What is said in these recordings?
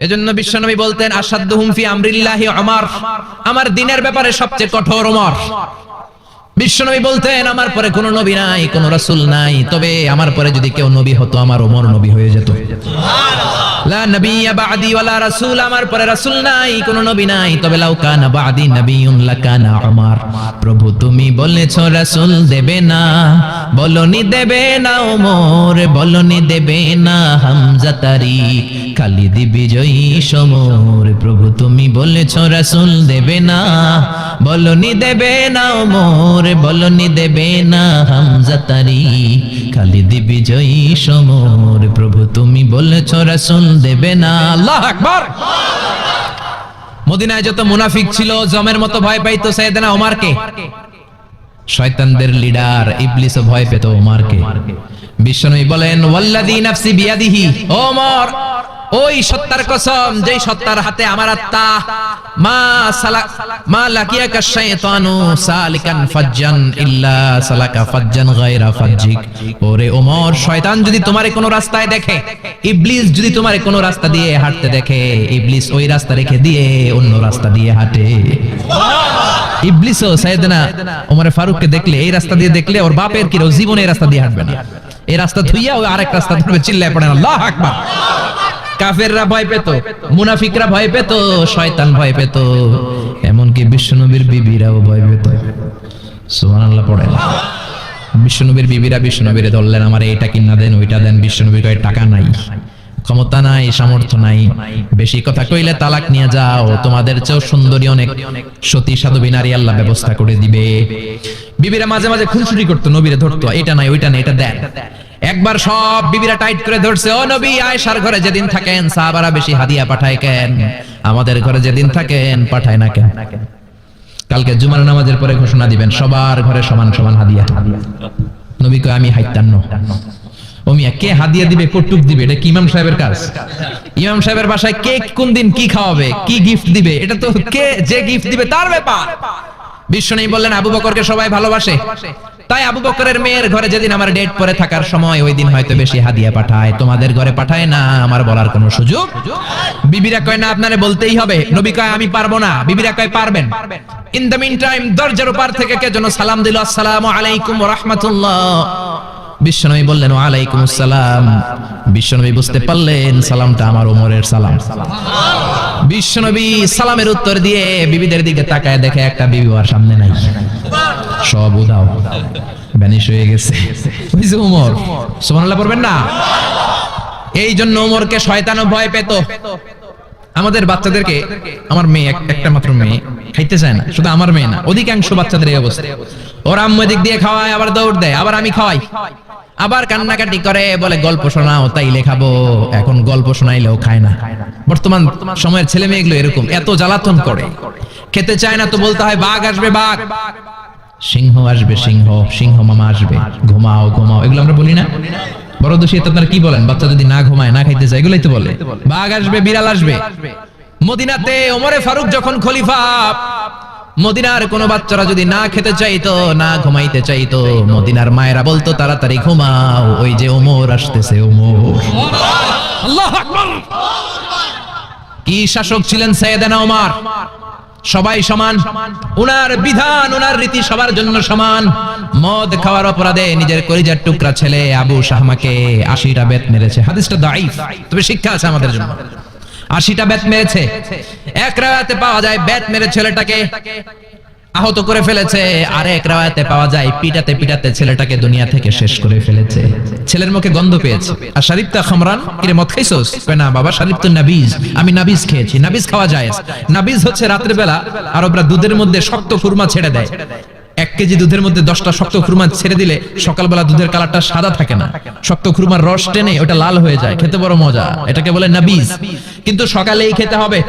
এজন্য বিশ্বনবী বলতেন আসাদ্দুহুম ফি আমরিল্লাহি ওমর, আমার দ্বীনের ব্যাপারে সবচেয়ে কঠোর ওমর। বিশ্বনবী বলতেন আমার পরে কোনো নবী নাই, কোনো রাসূল নাই, তবে আমার পরে যদি কেউ নবী হতো আমার ওমর নবী হয়ে যেত। লা নবিয়্যা বা'দি ওয়ালা রাসূল, আমার পরে রাসূল নাই, কোনো নবী নাই, তবে লাউ কানা বা'দি নবিয়্যুন লাকানা ওমর। প্রভু তুমি বলেছো রাসূল দেবে না, বলনি দেবে না ওমর, বলনি দেবে না হামজা তারি, খালিদ বিজয়ী সমর। প্রভু তুমি বলেছো রাসূল দেবে না, বলনি দেবে না ওমর, বলনি দেবে না হামজা তারি, খালিদ বিজয়ী সমর। প্রভু তুমি বলেছো রাসূল দেবে না। আল্লাহু আকবার। মদিনায় যত মুনাফিক ছিল জমের মতো ভয় পাইতো সাইয়েদনা ওমরকে। শয়তানদের লিডার ইবলিসও ভয় পেত ওমরকে। বিশ্বনবী বলেন ওয়াল্লাযী নাফসি বিয়াদিহি, ওমর ওই সত্তার কসম যেই সত্তার হাতে আমার আত্মা, মা লাকিয়াকা শাইতানু সালিকান ফাজ্জান ইল্লা সালাকা ফাজ্জান গায়রা ফাজ্জিক। ওরে ওমর, শয়তান যদি তোমারে কোনো রাস্তায় দেখে, ইবলিস যদি তোমারে কোনো রাস্তা দিয়ে হাঁটতে দেখে, ইবলিস ওই রাস্তা রেখে দিয়ে অন্য রাস্তা দিয়ে হাঁটে। ইবলিসও সাইয়েদনা ওমর ফারুককে দেখলে, এই রাস্তা দিয়ে দেখলে ওর বাপের কি জীবনে এই রাস্তা দিয়ে হাঁটবে না, এই রাস্তা ধুইয়া ওই আরেক রাস্তা ধরবে, চিল্লায় পড়েন আল্লাহু আকবার। কাফেররা ভয় পেত, মুনাফিকরা ভয় পেত, শয়তান ভয় পেত, এমনকি বিশ্বনবীর বিবিরাও ভয় পেত। সুবহানাল্লাহ পড়েন। বিশ্বনবীর বিবিরা বিশ্বনবীরে ধরলেন আমার এইটা কিনা দেন ওইটা দেন। বিশ্বনবী কয় টাকা নাই, ক্ষমতা নাই, সামর্থ্য নাই, বেশি কথা কইলে তালাক নিয়ে যাও, তোমাদের চেয়েও সুন্দরী অনেক সতী সাধবী নারী আল্লাহ ব্যবস্থা করে দিবে। বিবিরা মাঝে মাঝে খুনসুটি করতো, নবীরে ধরতো, এটা নাই ওইটা নাই এটা দেন। একবার সব বিবিরা টাইট করে ধরছে, ও নবী আয়েশার ঘরে যেদিন থাকেন সাহাবারা বেশি হাদিয়া পাঠায় কেন, আমাদের ঘরে যেদিন থাকেন পাঠায় না কেন? কালকে জুমার নামাজের পরে ঘোষণা দিবেন সবার ঘরে সমান সমান হাদিয়া। নবী কয় আমি হাইতান্ন। ও মিয়া কে হাদিয়া দিবে, কটুক দিবে, এটা কি ইমাম সাহেবের কাজ? ইমাম সাহেবের বাসায় কে কোন দিন কি খাওয়াবে, কি গিফট দিবে, এটা তো কে যে গিফট দিবে তার ব্যাপার। বিশ্বনবী বললেন আবু বকরকে সবাই ভালোবাসে, তাই আবু বকরের মেয়ের ঘরে যেদিন আমার ডেট পরে থাকার সময় ওই দিন হয়তো বেশি হাদিয়া পাঠায়, তোমাদের ঘরে পাঠায় না, আমার বলার কোনো সুযোগ। বিবিরা কয় না আপনারে বলতেই হবে। নবী কয় আমি পারবো না, বিবিরা কয় পারবেন। ইন দ্য মিন টাইম দরজার উপর থেকে কে যেন সালাম দিল, আসসালামু আলাইকুম ওয়া রাহমাতুল্লাহ। বিশ্বনবী বললেন ওয়া আলাইকুমুস সালাম। বিশ্বনবী বুঝতে পারলেন সালামটা আমার ওমরের সালাম। বিশ্বনবী সালামের উত্তর দিয়ে বিবিদের দিকে তাকায়, দেখে একটা বিবি আর সামনে নাই, সব উধাও, ভ্যানিশ হয়ে গেছে। ওই যে ওমর, সুবহানাল্লাহ পড়বেন না? এই জন্য ওমরকে শয়তানও ভয় পেত। আমাদের বাচ্চাদেরকে, আমার মেয়ে একটা মাত্র মেয়ে, খাইতে চায় না, শুধু আমার মেয়ে না, অধিকাংশ বাচ্চাদের এই অবস্থা। ওরা আম্মু দিক দিয়ে খাওয়ায়, আবার দৌড় দেয়, আবার আমি খাওয়াই, আবার কান্নাকাটি করে, বলে গল্প শোনাও, তাইলে খাবো। এখন গল্প শোনাইলেও খায় না। বর্তমান সময়ের ছেলে মেয়েগুলো এরকম, এত জ্বালাতন করে, খেতে চায় না তো বলতে হয় বাঘ আসবে বাঘ, সিংহ আসবে সিংহ, সিংহ মামা আসবে, ঘুমাও ঘুমাও, এগুলো আমরা বলি না? বড় দোষী আপনারা কি বলেন? বাচ্চা যদি না ঘুমায় না খাইতে চায় এগুলাই তো বলে। বাঘ আসবে, বিড়াল আসবে। মদিনাতে ওমরে ফারুক যখন খলিফা, মদিনার কোন বাচ্চারা যদি না খেতে চাইতো, না ঘুমাইতে চাইতো, মদিনার মায়েরা বলতো তাড়াতাড়ি ঘুমাও, ওই যে ওমর আসতেছে ওমর। আল্লাহু আকবার। কি শাসক ছিলেন সাইয়েদনা ওমর! সবাই সমান, উনার বিধান উনার রীতি সবার জন্য সমান। মদ খাওয়ার অপরাধে নিজের কলিজার টুকরা ছেলে আবু শাহমাকে 80টা বেত মেরেছে। হাদিসটা দাঈফ, তবে শিক্ষা আছে আমাদের জন্য। 80টা বেত মেরেছে। এক রাওয়ায়াতে পাওয়া যায় বেত মেরে ছেলেটাকে আহত করে ফেলেছে, আর এক রাওয়ায়াতে পাওয়া যায় পিটাতে পিটাতে ছেলেটাকে দুনিয়া থেকে শেষ করে ফেলেছে। ছেলের মুখে গন্ধ পেয়েছে। আর শারিবতা খামরান, কিরে মদ খাইছস? কয় না বাবা, শারিবতু নাবিজ, আমি নাবিজ খেয়েছি। নাবিজ খাওয়া যায়। নাবিজ হচ্ছে রাতের বেলা আরবরা দুধের মধ্যে শক্ত খুরমা ছেড়ে দেয়। 1 কেজি দুধের মধ্যে 10টা শক্ত খুরমা ছেড়ে দিলে সকালবেলা দুধের কালারটা সাদা থাকে না, শক্ত খুরমার রস টেনে ওটা লাল হয়ে যায়, খেতে বড় মজা, এটাকে বলে নাবিজ। কিন্তু সকালেই খেতে হবে।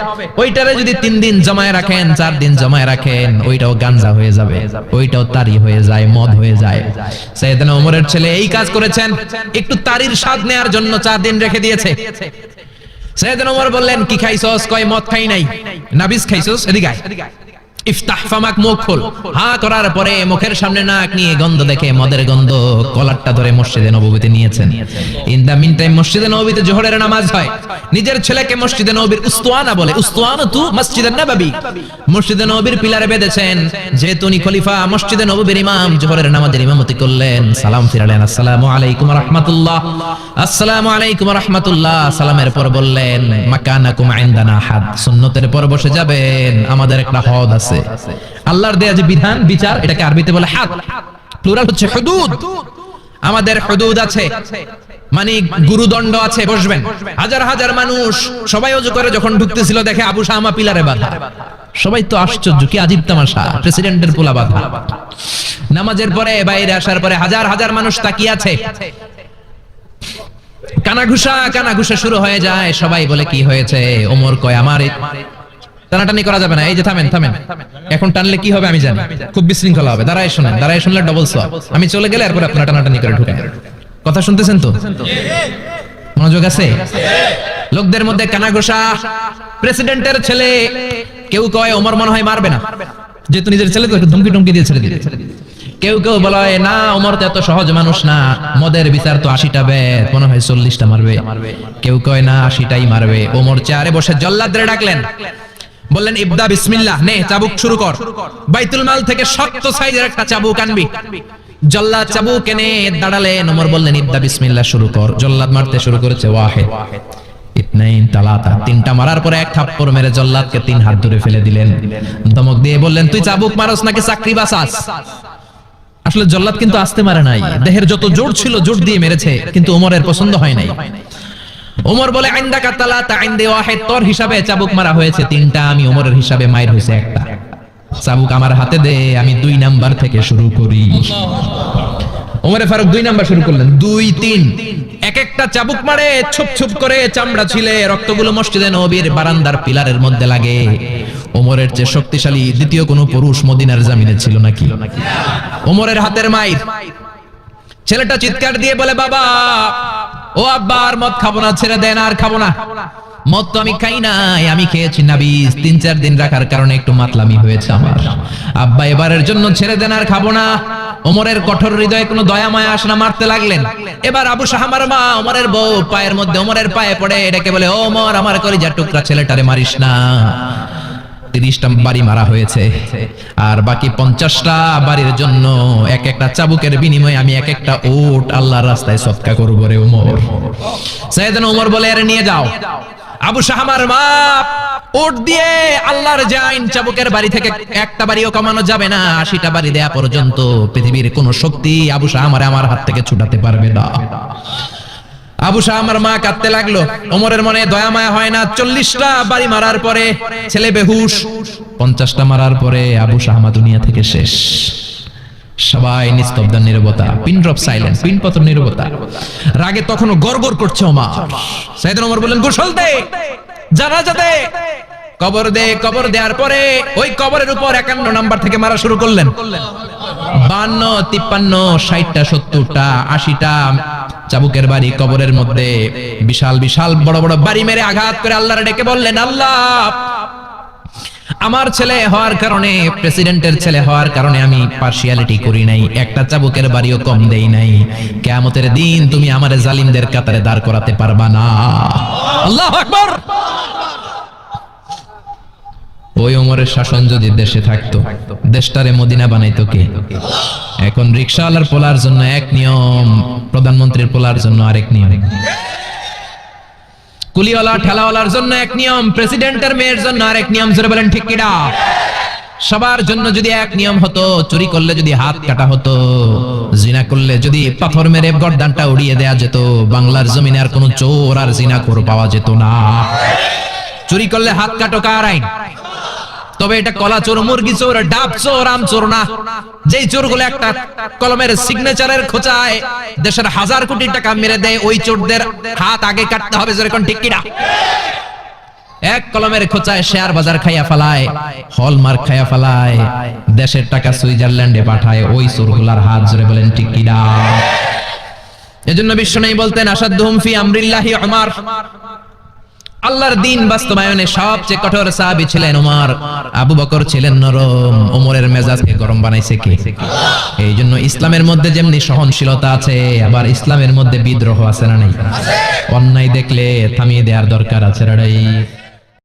ওইটারে যদি 3 দিন জমায় রাখেন, 4 দিন জমায় রাখেন, ওইটাও গাঞ্জা হয়ে যাবে, ওইটাও তারি হয়ে যায়, মদ হয়ে যায়। সাইয়েদনা ওমরের ছেলে এই কাজ করেছেন, একটু তারির স্বাদ নেয়ার জন্য 4 দিন রেখে দিয়েছে। সাইয়েদনা ওমর বললেন কি খাইছস? কয় মদ খাই নাই। নাবিজ খাইছস? এদিকে আয়। ইফতাহ ফামাক, মুখ খোল। হা করার পরে মুখের সামনে নাক নিয়ে গন্ধ দেখে মদের গন্ধ, কলারটা ধরে মসজিদে নববীতে নিয়েছেন। ইন দা মিন টাইম মসজিদে নববীতে জোহরের নামাজ হয়। নিজের ছেলেকে মসজিদে নববীর উস্তানা বলে, উস্তানাতু মসজিদুন নববী, মসজিদে নববীর পিলারে বেঁধেছেন। যেহেতু উনি খলিফা, মসজিদে নববীর ইমাম, জোহরের নামাজের ইমামতি করলেন। সালাম ফিরালেন, আসসালামু আলাইকুম ওয়া রাহমাতুল্লাহ, আসসালামু আলাইকুম ওয়া রাহমাতুল্লাহ। সালামের পর বললেন, মাকানাকুম ইনদানা হাদ, সুন্নতের পর বসে যাবেন, আমাদের একটা হদ আছে। আল্লাহর দেয়া যে বিধান, বিচার, এটাকে আরবিতে বলে হাদ, প্লুরাল হচ্ছে হুদুদ। আমাদের হুদুদ আছে, মানে গুরুদণ্ড আছে, বসবেন। হাজার হাজার মানুষ সবাই ওযু করে যখন ঢুকতেছিল, দেখে আবু শামা পিলারে বাঁধা। সবাই তো আশ্চর্য, কি আজীব তামাশা, প্রেসিডেন্টের পোলা বাঁধা। নামাজের পরে বাইরে আসার পরে হাজার হাজার মানুষ তাকিয়ে আছে। কানাঘুষা শুরু হয়ে যায়। সবাই বলে, কি হয়েছে? ওমর কয়, আমার টানাটানি করা যাবে না। এই যে থামেন, এখন টানলে কি হবে আমি জানি, খুব বিশৃঙ্খলা হবে। দাঁড়ায় শোনেন, দাঁড়ায় শুনলে ডবল সওয়াব। আমি চলে গেলে এরপর আপনারা টানাটানি করে ঢুকেন। কথা শুনতেছেন তো? মনোযোগ আছে? লোকদের মধ্যে কানাঘোষা। প্রেসিডেন্টের ছেলে, কেউ কয় ওমর মনে হয় মারবে না, যেহেতু নিজের ছেলে তো একটু ধমকি দিয়ে ছেড়ে দিবে। কেউ বলে, না ওমর তো এত সহজ মানুষ না, মদের বিচার তো 80টা বেদ, মনে হয় 40টা মারবে। কেউ কয় না, 80টাই মারবে। ওমর চেয়ারে বসে জল্লাদরে ডাকলেন, বললেন, ইবদা বিসমিল্লাহ, নে চাবুক শুরু কর। বাইতুল মাল থেকে শক্ত সাইজের একটা চাবুক আনবি। জল্লাদ চাবুক এনে দাঁড়ালেন। ওমর বললেন, ইবদা বিসমিল্লাহ, শুরু কর। জল্লাদ মারতে শুরু করেছে। ওয়াহিদ, ইতনাইন, তালাতা, 3টা মারার পরে এক থাপ্পড় মেরে জল্লাদকে 3 হাত ধরে ফেলে দিলেন। ধমক দিয়ে বললেন, তুই চাবুক মারস নাকি চাকরি বাসাস? আসলে জল্লাদ কিন্তু আস্তে মারে নাই, দেহের যত জোর ছিল জোর দিয়ে মেরেছে, কিন্তু ওমরের পছন্দ হয় নাই। ওমর বলে, আইন্দাকা তালাতা আইন্দে ওয়াহিদ, তোর হিসাবে চাবুক মারা হয়েছে 3টা, আমি ওমরের হিসাবে মাইর হয়েছে 1টা। চাবুক আমার হাতে দে, আমি 2 নাম্বার থেকে শুরু করি। ওমরে ফারুক 2 নাম্বার শুরু করলেন। 2, 3, এক একটা চাবুক মারে, ছুপ করে চামড়া ছিলে, রক্তগুলো মসজিদে নববীর বারান্দার পিলারের মধ্যে লাগে। ওমরের চেয়ে শক্তিশালী দ্বিতীয় কোনো পুরুষ মদিনার জমিনে ছিল নাকি? ওমরের হাতের মাইর। ছেলেটা চিৎকার দিয়ে বলে, বাবা, ও আব্বা, আর মদ খাবো না, ছেড়ে দেন, আর খাবো না। মদ তো আমি খাই নাই, আমি খেয়েছি নাবিজ, 3-4 দিন রাখার কারণে একটু মাতলামি হয়েছে আমার। আব্বা, এবারের জন্য ছেড়ে দেন, আর খাবো না। ওমরের কঠোর হৃদয়ে কোনো দয়া মায়া আসে না, মারতে লাগলেন। এবার আবু শাহমার মা, ওমরের বউ, পায়ের মধ্যে ওমরের পায়ে পড়ে ডেকে বলে, ওমর, আমার কলিজার টুকরা ছেলেটারে মারিস না। 30টা বাড়ি মারা হয়েছে, আর বাকি 50টা বাড়ির জন্য এক একটা চাবুকের বিনিময়ে আমি এক একটা উট আল্লাহর রাস্তায় সদকা করব রে ওমর। সাইয়েদনা ওমর বলে, আরে নিয়ে যাও। আবু শাহমার মা, উট দিয়ে আল্লাহর জাইন, চাবুকের বাড়ি থেকে একটা বাড়িও কমানো যাবে না, 80টা বাড়ি দেয়া পর্যন্ত পৃথিবীর কোন শক্তি আবু শাহমারে আমার হাত থেকে ছুটাতে পারবে না। আবু শাহমার মা কাঁদতে লাগলো। ওমরের মনে দয়া মায়া হয় না। 40টা বাড়ি মারার পরে ছেলে বেহুশ, 50টা মারার পরে আবু শাহমা দুনিয়া থেকে শেষ। সবাই নিস্তব্ধ, নীরবতা, পিন ড্রপ সাইলেন্স, পিন পতন নীরবতা। রাগে তখনও গড়গড় করছে ওমর। সাইয়েদনা ওমর বললেন, গোসল দে, জানাজা দে, কবর দে। কবর দেওয়ার পরে ওই কবরের উপর 51 নাম্বার থেকে মারা শুরু করলেন। 52, 53, 60টা, 70টা, 80টা চাবুকের বাড়ি কবরের মধ্যে বিশাল বিশাল বড় বড় বাড়ি মেরে আঘাত করে আল্লাহরে ডেকে বললেন, আল্লাহ, আমার ছেলে হওয়ার কারণে, প্রেসিডেন্টের ছেলে হওয়ার কারণে আমি পার্সিয়ালিটি করি নাই, একটা চাবুকের বাড়িও কম দেই নাই। কিয়ামতের দিন তুমি আমারে জালিমদের কাতারে দাঁড় করাতে পারবা না। আল্লাহু আকবার। ওই ওমরের শাসন যদি দেশে থাকতো, দেশটারে মদিনা বানাইতো কে? এখন রিকশাওয়ালার পোলার জন্য এক নিয়ম, প্রধানমন্ত্রীর পোলার জন্য আরেক নিয়ম, কুলিওয়ালা ঠেলাওয়ালার জন্য এক নিয়ম, প্রেসিডেন্টের মেয়ের জন্য আরেক নিয়ম। জোরে বলেন ঠিক কিনা? সবার জন্য যদি এক নিয়ম হতো, চুরি করলে যদি হাত কাটা হতো, জিনা করলে যদি পাথর মেরে গর্দানটা উড়িয়ে দেয়া যেত, বাংলার জমিনে আর কোনো চোর আর জিনাখোর পাওয়া যেত না। চুরি করলে হাত কাটো কার আইন? তবে এটা কলা চোর, মুরগি চোর, ডাব চোর, আম চোর না। যেই চোরগুলো একটা কলমের সিগনেচারের খোঁচায় দেশের 1000 কোটি টাকা মেরে দেয়, ওই চোরদের হাত আগে কাটতে হবে। যেরকম ঠিক কিনা? এক কলমের খোঁচায় শেয়ার বাজার খাইয়া ফেলায়, হলমার্ক খাইয়া ফেলায়, দেশের টাকা সুইজারল্যান্ডে পাঠায়, ওই চোরগুলার হাত। জোরে বলেন ঠিক কিনা? এজন্য বিশ্বনবী বলতেন, আসাদুহুম ফি আমরিল্লাহি উমর, আল্লাহর দ্বীন বাস্তবায়নে সবচেয়ে কঠোর সাহাবী ছিলেন ওমর, আবু বকর ছিলেন নরম। ওমরের মেজাজকে গরম বানাইছে কে? এই জন্য ইসলামের মধ্যে যেমনি সহনশীলতা আছে, আবার ইসলামের মধ্যে বিদ্রোহ আছে না নাই? অন্যায় দেখলে থামিয়ে দেওয়ার দরকার আছে না নাই?